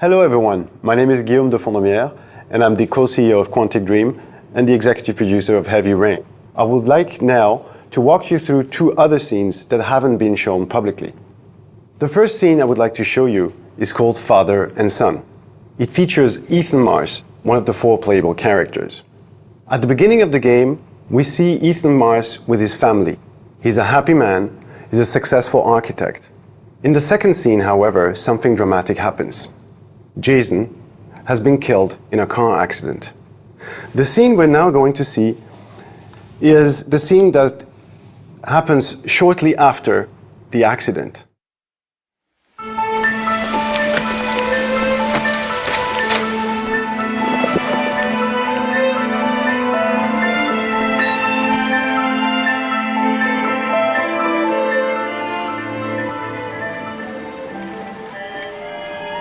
Hello everyone, my name is Guillaume de Fondomière and I'm the co-CEO of Quantic Dream and the executive producer of Heavy Rain. I would like now to walk you through two other scenes that haven't been shown publicly. The first scene I would like to show you is called Father and Son. It features Ethan Mars, one of the 4 playable characters. At the beginning of the game, we see Ethan Mars with his family. He's a happy man, he's a successful architect. In the second scene, however, something dramatic happens. Jason has been killed in a car accident. The scene we're now going to see is the scene that happens shortly after the accident.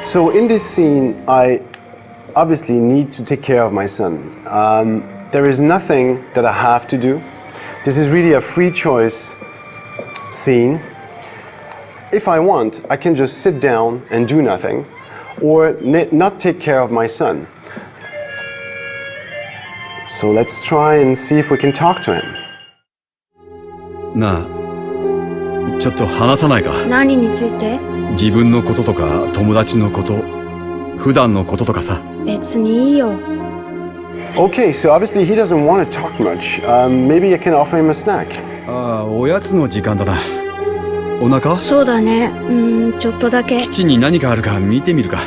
So in this scene, I obviously need to take care of my son. There is nothing that I have to do. This is really a free choice scene. If I want, I can just sit down and do nothing, or not take care of my son. So let's try and see if we can talk to him. なあ、ちょっと話さないか。何について？自分のこととか友達のこと、普段のこととかさ。別にいいよ。Okay, so obviously he doesn't want to talk much. Maybe I can offer him a snack. ああ、おやつの時間だな。お腹？そうだね。ちょっとだけ。キッチンに何かあるか見てみるか。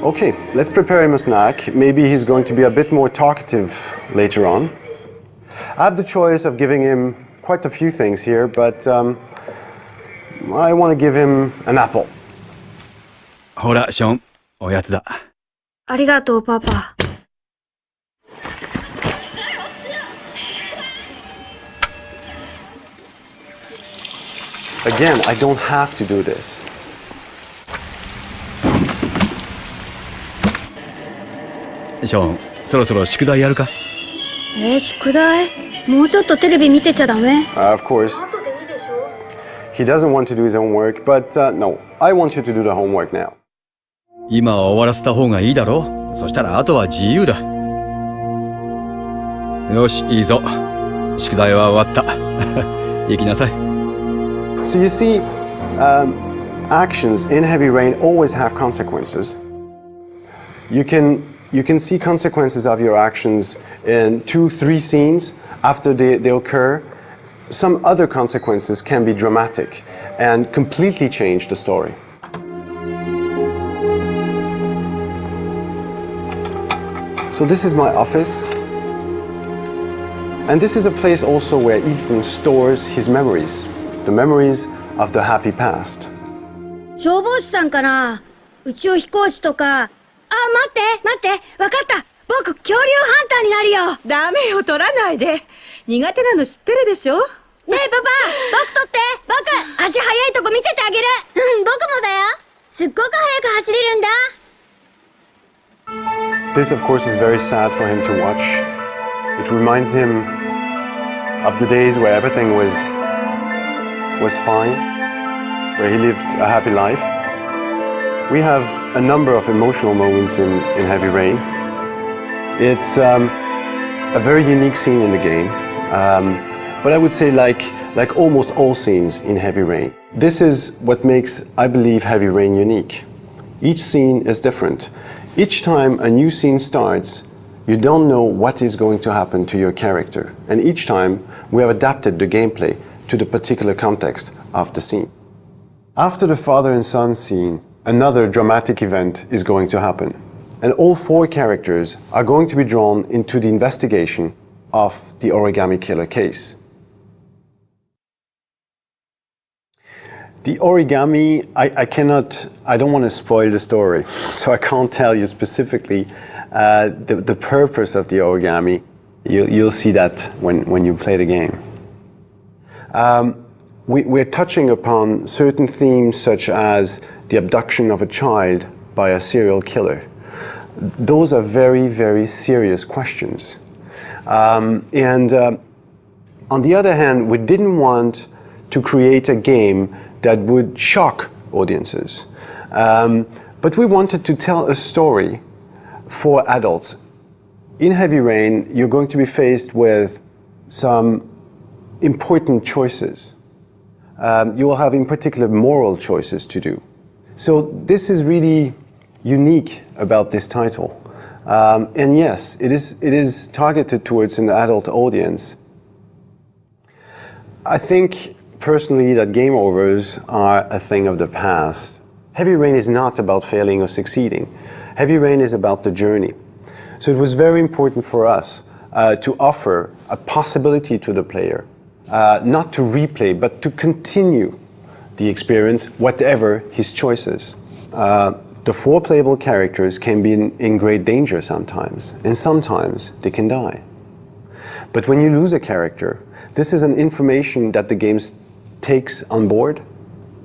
Okay, let's prepare him a snack. Maybe he's going to be a bit more talkative later on. I have the choice of giving him quite a few things here, but I want to give him an apple. ほら、ショーン、おやつだ。ありがとう、パパ。Again, I don't have to do this. ショーン、そろそろ宿題やるか？宿題？もうちょっとテレビ見てちゃダメ？ Of course. He doesn't want to do his homework, but no, I want you to do the homework now. 今は終わらせた方がいいだろう。そしたらあとは自由だ。よし、いいぞ。宿題は終わった。行きなさい。So you see, actions in Heavy Rain always have consequences. You can see consequences of your actions in 2-3 scenes after they occur. Some other consequences can be dramatic and completely change the story. So this is my office. And this is a place also where Ethan stores his memories, the memories of the happy past. 消防士さんかな？宇宙飛行士とか。待って、わかった。僕、恐竜ハンターになるよ。ダメよ、取らないで。苦手なの知ってるでしょ？ねえ、パパ、僕取って。僕、足速いとこ見せてあげる。僕もだよ。すっごく速く走れるんだ。This, of course, is very sad for him to watch. It reminds him of the days where everything was fine, where he lived a happy life. We have a number of emotional moments in Heavy Rain. It's a very unique scene in the game, but I would say like almost all scenes in Heavy Rain. This is what makes, I believe, Heavy Rain unique. Each scene is different. Each time a new scene starts, you don't know what is going to happen to your character. And each time we have adapted the gameplay to the particular context of the scene. After the father and son scene, another dramatic event is going to happen. And all 4 characters are going to be drawn into the investigation of the origami killer case. The origami, I don't want to spoil the story, so I can't tell you specifically the purpose of the origami. You'll see that when you play the game. We're touching upon certain themes such as the abduction of a child by a serial killer. Those are very, very serious questions. On the other hand, we didn't want to create a game that would shock audiences. But we wanted to tell a story for adults. In Heavy Rain, you're going to be faced with some important choices. You will have, in particular, moral choices to do. So this is really unique about this title. And yes, it is targeted towards an adult audience. I think personally that game overs are a thing of the past. Heavy Rain is not about failing or succeeding. Heavy Rain is about the journey. So it was very important for us to offer a possibility to the player, not to replay, but to continue the experience, whatever his choices. The 4 playable characters can be in great danger sometimes, and sometimes they can die. But when you lose a character, this is an information that the game takes on board,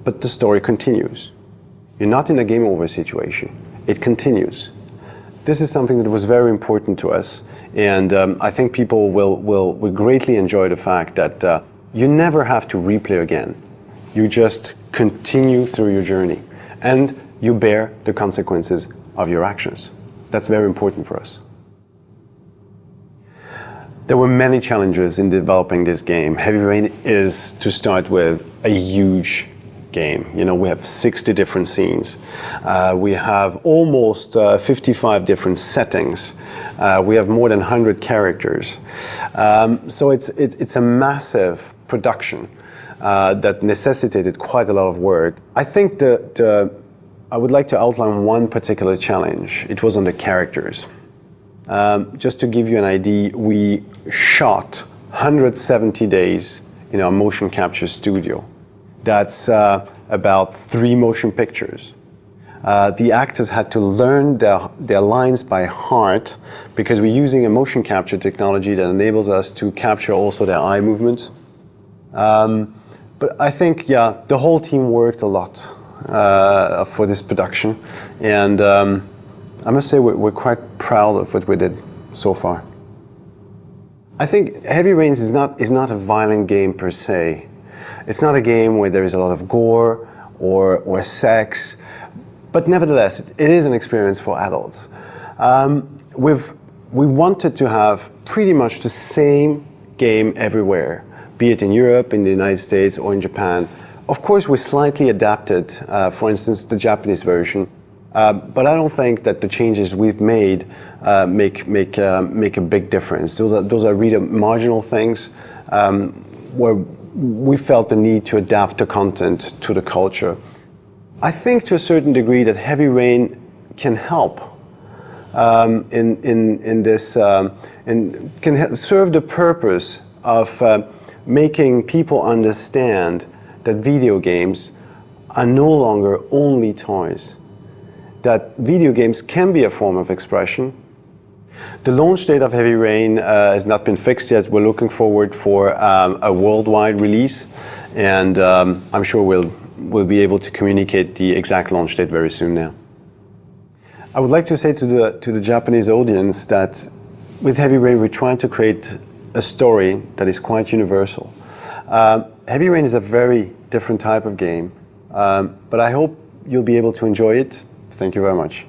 but the story continues. You're not in a game over situation. It continues. This is something that was very important to us, and I think people will greatly enjoy the fact that you never have to replay again. You just continue through your journey, and you bear the consequences of your actions. That's very important for us. There were many challenges in developing this game. Heavy Rain is, to start with, a huge game. You know, we have 60 different scenes. We have almost 55 different settings. We have more than 100 characters. So it's a massive production that necessitated quite a lot of work. I think I would like to outline one particular challenge. It was on the characters. Just to give you an idea, we shot 170 days in our motion capture studio. That's about 3 motion pictures. The actors had to learn their lines by heart because we're using a motion capture technology that enables us to capture also their eye movement. But I think, yeah, the whole team worked a lot for this production, and I must say we're quite proud of what we did so far. I think Heavy Rain is not a violent game per se. It's not a game where there is a lot of gore or sex, but nevertheless, it is an experience for adults. We wanted to have pretty much the same game everywhere, be it in Europe, in the United States, or in Japan. Of course, we slightly adapted, for instance, the Japanese version, but I don't think that the changes we've made make a big difference. Those are really marginal things where we felt the need to adapt the content to the culture. I think to a certain degree that Heavy Rain can help in this, and can serve the purpose of making people understand that video games are no longer only toys, that video games can be a form of expression. The launch date of Heavy Rain has not been fixed yet. We're looking forward for a worldwide release, and I'm sure we'll be able to communicate the exact launch date very soon now. I would like to say to the Japanese audience that with Heavy Rain we're trying to create a story that is quite universal. Heavy Rain is a very different type of game, but I hope you'll be able to enjoy it. Thank you very much.